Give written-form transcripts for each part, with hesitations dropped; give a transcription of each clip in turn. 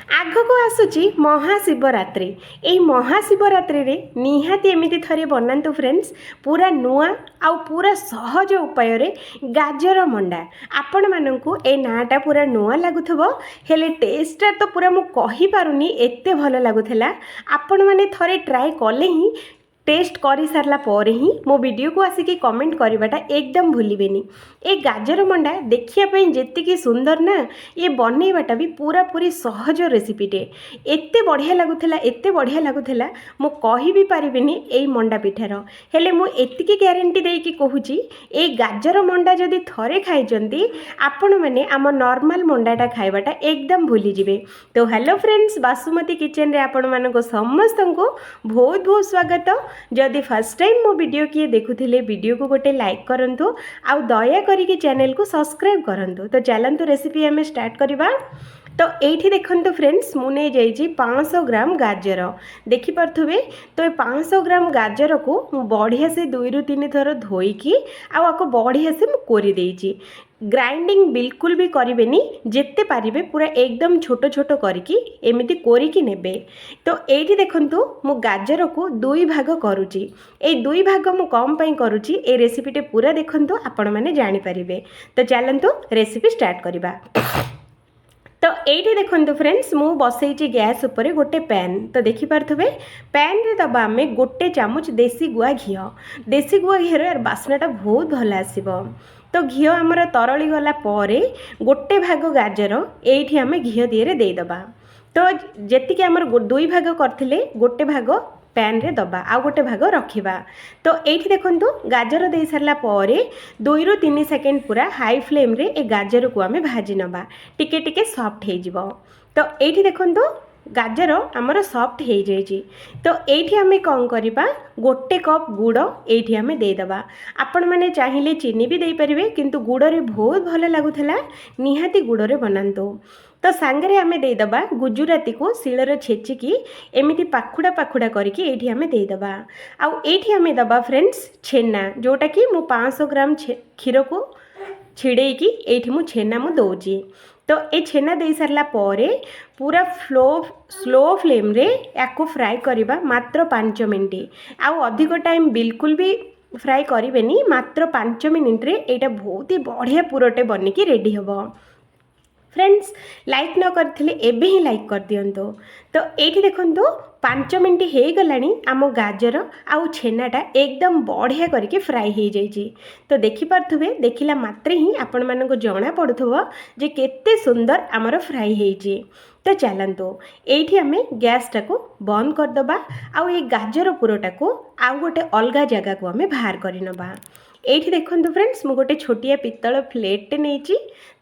आगक आसूची महाशिवरात्रि। यही महाशिवरात्रि रे निहाती एमिति थरे बनातु फ्रेंड्स, पूरा नुआ आउ पूरा सहज उपाय रे गाजर मंडा। आपण मानंकु ए नाटा पूरा नुआ लागुथबो, हेले टेस्टटा तो पूरा मु कहि पारुनी एते भलो लागुथला। आपण माने थरे ट्राई कले ही टेस्ट कर सारा पर ही मो वीडियो को आसिक कमेंट करवाटा एकदम भूलिबेनी। ए गाजर मंडा देखिया जेतिकी सुंदर ना, ये बनैवाटा भी पूरा पूरी सहज रेसिपीटे। एते बढ़िया लगुथला, एते बढ़िया लगुथला, मो कहि भी पारिबेनी एई मंडा पिठार। हेले मो एतिकी ग्यारंटी देकी कहूची, ए गाजर मंडा जदि थरे खाइचंती आपण माने आम नॉर्मल मंडाटा खाइबाटा एकदम भूली जिवे। तो हेलो फ्रेंड्स, बासुमती किचन रे आपण मानको समस्त को बहुत बहुत स्वागत। जदि फर्स्ट टाइम मो वीडियो किए देखुथिले वीडियो को गोटे लाइक करंतु, आउ दया करिके चैनल को सब्सक्राइब करंतु। तो चलंतु रेसिपी हमें स्टार्ट करवा। तो एठी देखंतु फ्रेंड्स, मु नै जाइछि 500 ग्राम गाजर। देखि पारथुबे तो ये 500 ग्राम गाजर को मु बढ़िया से 2 रु 3 थर धोईकी आको बढ़िया से मु कोरी देइछि। ग्राइंडिंग बिल्कुल भी करेनि, जिते पारिबे पूरा एकदम छोट छोट करके एमिति कोरिकी नेबे। तो एठी देखंतु मु गाजर को 2 भाग करूची। ए 2 भाग मु कम पई करूची, ए रेसिपीटे पूरा देखंतु आपण माने जानि परिबे। तो चलंतु रेसिपी स्टार्ट करिबा। तो ये देखो फ्रेंड्स, मु बसई गैस उपरे गोटे पैन। तो देखिपे पैन रे दबा आम गोटे चामच देसी गुआ घी। देसी गुआ घी यार बास्नाटा बहुत भल आसो। तो घी आमर तरली गला परे गोटे भाग गाजर ये आम घी दिए देदबा। तो जी आमर 2 भाग करथिले गोटे भाग पैन रे दबा, आउ गोटे भाग रखिबा। तो एठी देखंतु गाजर दे सारला परे 2 रु 3 सेकेंड पूरा हाई फ्लेम रे ए गाजर को आमे भाजी नबा, टिके टिके सॉफ्ट हे जिवो। तो एठी देखंतु गाजर आमर सॉफ्ट हे जाइछि। तो एठी आमे कोन करिबा, गोटे कप गुड़ एठी आमे दे दबा। आपण माने चाहिले चीनी भी दे परिबे, किंतु गुड़ रे बहुत भलो लागुथला, निहाती गुड़ रे बनांतो। तो सांगरे आमे दे दबा गुजराती को शिलर छेचिकी एमिति पाखुड़ा पाखुड़ा करके एठी आमे दे दबा। आउ एठी आमे दबा फ्रेंड्स छेना, जोटा कि मु 500 ग्राम क्षीर को छिड़ेकी एठी मु छेना मु दौची। तो ए छेना दे सारला परे पूरा स्लो फ्लेम रे याको फ्राई करिबा मात्र 5 मिनिट। आउ अधिक टाइम बिल्कुल भी फ्राई करिवेनी, मात्र 5 मिनिट रे एटा बहुत ही बढ़िया पुरोटे बनिकी रेडी हबो। फ्रेंड्स, लाइक न करथिले एबे ही लाइक कर दियंतो। तो एठी देखंतु 5 मिनिट हे गलानी, आम गाजर आउ छेनाटा एकदम बढ़िया करके फ्राई हो जाइछि। तो देखि पारथुबे, देखिला मात्रे ही आपण मानको जणा पडुथबो जे केते सुंदर आमर फ्राई हेछि। तो चलंतु एठी आमे गैस टाको बंद कर दबा, आउ ए गाजर पुरोटा को आउ गोटे अलगा जगह को आमे बाहर करि नबा। एठी देखंतु फ्रेंड्स, मु गोटे छोटिया पित्तल प्लेट नेछि,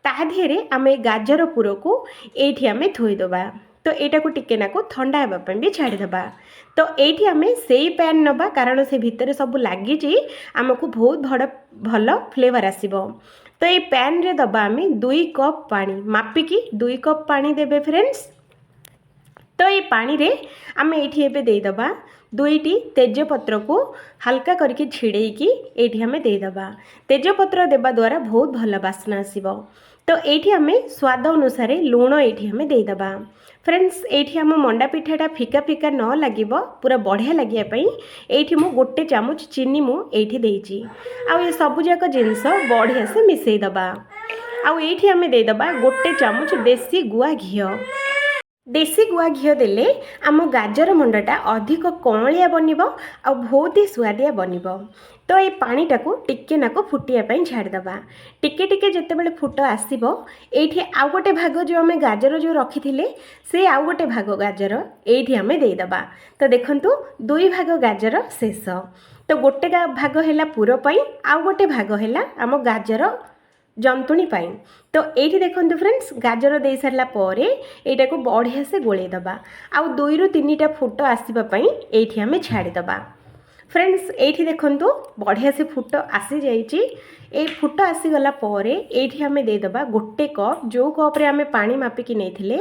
ता धेरे आमे गाजर पुरो को एठी आमे थोई दबा। तो एटा को टिके नाको ठंडा हेबा पई भी छाड़ी दबा। तो एठी आमे सेई पैन नबा, कारण से भितर सब लागि छी, हमको बहुत भलो फ्लेवर आसीबो। तो ये पैन रे दबा आमे 2 कप पानी, मापिकी 2 कप पानी देबे फ्रेंड्स। तो ये पानी रे आमे एठी एबे दे दबा 2टी तेजपत्र को हल्का करके छिड़ेकी एठी आमे दे दबा। तेजपत्र देबा द्वारा बहुत भल बास्ना आसीबो। तो एठी आमे स्वाद अनुसार लूण एठी आमे दे दबा। फ्रेंड्स, एठी आम मंडा पिठाटा फिका फिका न लागिबो, पूरा बढ़िया लागिया पई एठी मु गोटे चामच चीनी मु एठी देइची। आ ये सब जाक जिंस बढ़िया से मिसई दबा। आ एठी आमे दे दबा गोटे चामच देसी गुआ घी। देसी गुआ घी देले आम गाजर मंडाटा अधिक कमलिया बनिबो, आ बहुत ही स्वादिया बनिबो। तो ये पानीटा को टिके नाको फुटिया पई छाड़ दबा। टिके टिके जेतेबेले फुट आसीबो, एठी आउ गोटे भाग जो आमे गाजर जो रखिथिले से आउ गोटे भाग गाजर एठी आमे दे दबा। तो देखंतु 2 भाग गाजर शेष। तो गोटे भाग हैला पुरो पई, आउ गोटे भाग हैला आम गाजर जंतुणी पाई। तो एठी देखंतु फ्रेंड्स, गाजर दे सारला परे एटा को बढ़िया से गोळे दबा। आउ 2 रु 3टा फुट आसीबा पई एठी आमे छाड़ी दबा। फ्रेंड्स, एठी देखंतु बढ़िया से फुट आसी जाइछि। ए फुट आसी गला परे एठी आमे दे दबा गोटे कप, जो कप रे आमे पानी मापिकी नेथिले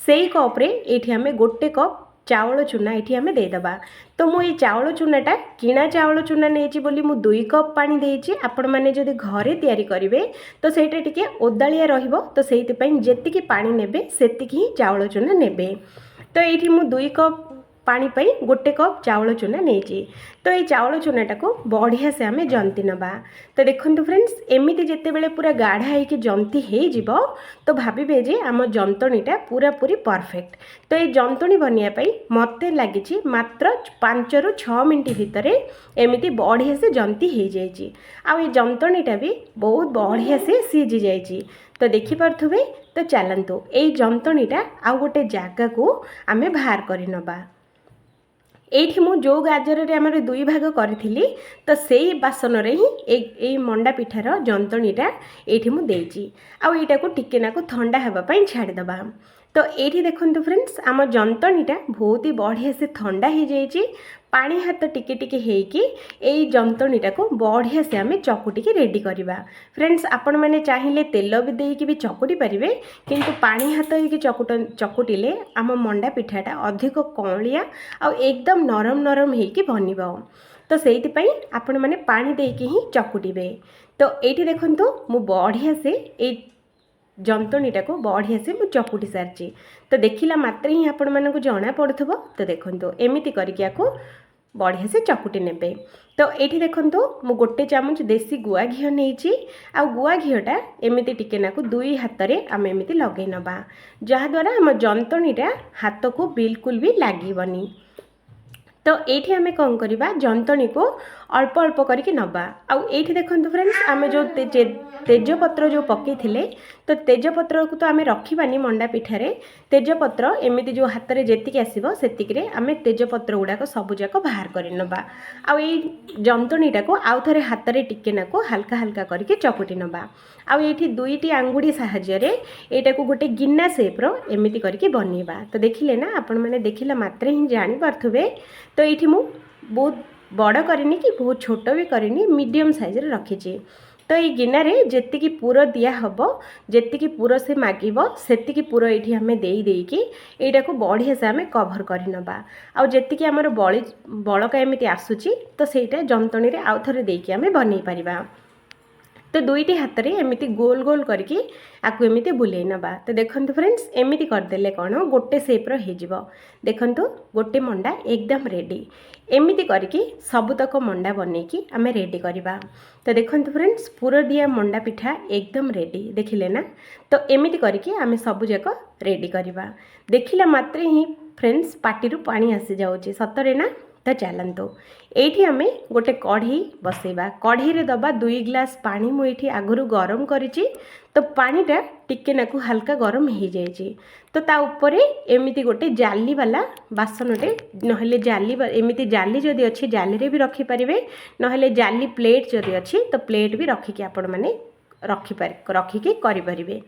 सेही कप रे एठी आमे गोटे कप चाउल चूना ये आम देदेबा। तो मुझे चाउल चूनाटा किणा चाउल चूना नहीं बोली मु 2 कप पानी देती। आपण मैंने जदि घरे तैयारी करेंगे तो सहीटा टिके ओदालिया रहिबो, तो सेइथिपई जेतिकी पानी नेबे सेतिकी ही चाउल चूना नेबे। तो ये मु 2 कप पानी पाई 1 कप चाउल चूना नहीं। तो ये चाउल चूनाटा को बढ़िया से आम जंती नबा। तो देखो फ्रेंड्स एमती जिते बड़े पूरा गाढ़ा होगी जंती हो तो भावे जे आम जंतणीटा पूरा पूरी परफेक्ट। तो ये जंतणी बनवाई मत लगी मात्र 5 ରୁ 6 मिनट भितर एमती बढ़िया से जंती हो जाए। आ जंतणीटा भी बहुत बढ़िया से सीझी जाए। तो देखिपे तो चलतु ये जंतणीटा आउ गोटे जगह को आम बाहर कर नबा। एठी मु जो गाजर रे हमर 2 भाग करी तो सेई बासन रे ही ए मंडा पिठार जंतणीटा एठी मु देची। आ एटा को टिके ना को ठंडा हेबा पई छाड़ी दबा। तो एठी देखंतु फ्रेंड्स आम जंतणीटा बहुत ही बढ़िया से ठंडा हो जाइए। पानी हाथ टिके टिके हेकी ए जंतणीटा को बढ़िया से आम चकुटी रेडी करवा। फ्रेंड्स आपण मैंने चाहिए तेल भी देकी भी चकुटी पारे, किंतु पानी हाथ हो चकुटिले आम मंडा पिठाटा अधिक कौलिया आ एकदम नरम नरम होकी बनब। तो से आपण मैंने पानी देकी ही चकुटे। तो ये देखंतु मु बढ़िया से ए जंतणीटा को बढ़िया से मु चकुटी सारी। तो देखला मात्र ही आपण मानक जना पड़ुथबो। तो देखंतु एमिति करिकिया को बढ़िया से चकुटी नेबे। तो ये देखंतु मु 1 चामच देसी गुआ घी नहीं। आ गुआ घीटा एमिति टिके नाकु 2 हाथ रे आम एमिति लगे नबा, जहाद्वारा आम जंतणीटा हाथ को बिल्कुल भी लागबनी। तो ये आम कौन करवा जंतणी को अल्प अल्प करके नबा। आउ ये देखो फ्रेंड्स आम जो तेजपत्र जो पकई थे तो तेजपत्र को तो आम रखानी मंडा पिठारे। तेजपत्र एमती जो हाथ में जी आसो से आम तेजपत्र गुड़ाक सबूक बाहर कर नबा। आउ जंतणीटा को आउ थे हाथ में टिके नाको हल्का हल्का करके चकुटी नबा। आउ ये 2टी आंगुठी साहाय्य एटा को गोटे गिना सेप्र एमती करके बनवा। तो देखिले ना आपण मैंने देखला मात्र ही जानी पार्थुबे। तो ये मु बहुत बड़ करनी कि बहुत छोट भी करनी, मीडियम साइज रखी। तो ये गिनार जी पुर दिया हम जी पुर से मागिब से पुर ये आम देकी यहाँ को बढ़िया से आम कभर कर नबा। आउ जी आमर बड़का एमती आसूची तो सहीटा जंतणी आउ थे देकी आम बनई पारिबा। तो 2टी हाथ में एमती गोल गोल करके आपको एमती बुले नबा। तो देखंतु फ्रेंड्स एमती करदेले कौन गोटे सेप्र हो। देखंतु गोटे मंडा एकदम रेडी। एमती करके सबुतक मंडा बनईकी आम रेडी करवा। तो देखंतु फ्रेंड्स पुर दिया मंडा पिठा एकदम रेडी देखिले ना। तो एमती करके आम सबुजाक रेडी करवा। देखिला मात्र ही फ्रेंड्स पाटिरू पानी आसी जाउची सतरे ना। तो चलतु ये आम गोटे कढ़ी बसैबा। कढ़ी रे दबा 2 ग्लास पानी मुझे आगुरी गरम करिछि। तो पानीटा टिके नाकु हल्का गरम हो जाए। तो ता ऊपर एमती गोटे जाली वाला बासनटे नहले जाली एमती जाली जदि अच्छी जाली रे भी रखिपारे, नहले जाली प्लेट जदि अच्छी तो प्लेट भी रखिकी आपण मैंने रखिकी करें।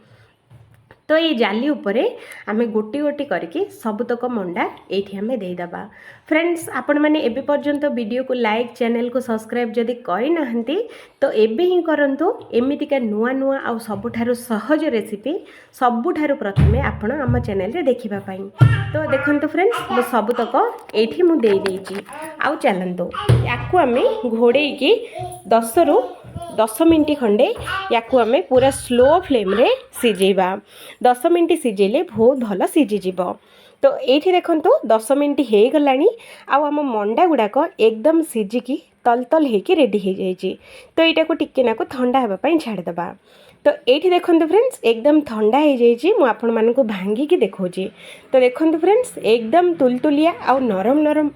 तो ये जाली उपरे आमे गोटी गोटी करके सबुतक मंडा ये आम देदेबा। फ्रेंड्स आपण मैंने एबे पर्यंत वीडियो को लाइक चैनल को सब्सक्राइब जदि करना तो एबे ही करंतु। एमितिका नुआ नुआ आ सबुठारु सहज रेसिपी सबुठारु प्रथमे आपण आम चैनल रे देखिबा पाई। तो देखंतु फ्रेंड्स मो सबुतक एठी मु देई देछि। आउ चलंतु याकू आमे घोड़े की 10 ରୁ 10 मिनट खंडे याकू आमे पूरा स्लो फ्लेम रे सिझेबा। 10 मिनट सिझेले बहुत भल सिझीज। तो ये देखंतु 10 मिनट हो गलानी। आम मंडा गुड़ाक एकदम सिझिकी तल तल होकर रेडी हो जाए। तो यहाँ को टिके नाको ठंडा होगापाई छाड़ीदबा। तो ये देखंतु फ्रेंड्स एकदम ठंडा हो जाए। मुझे आपण मानक भांगिकी देखौची। तो देखंतु फ्रेंड्स एकदम तुलतुलिया आ नरम नरम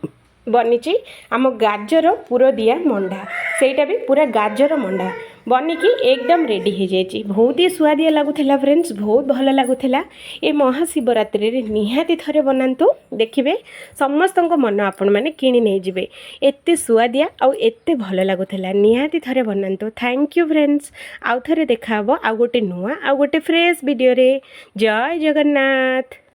बनीची आम गाजर पुर दिया मंडा। सेटा भी पूरा गाजर मंडा बनिकी एकदम रेडी हो जाए। बहुत ही सुआदिया लगुला फ्रेंड्स, बहुत भल लगुला। ये महाशिवरात्रि रे निहाती थरे बनातु देखिए समस्त मन आपण मैंने किणी नहीं जिवे। एते सुआदिया आउ एते भल लगुला, निहाती थरे बनातु। Thank you friends. आउ थरे देखा आ गोटे नुआ आ गोटे फ्रेश वीडियो रे। जय जगन्नाथ।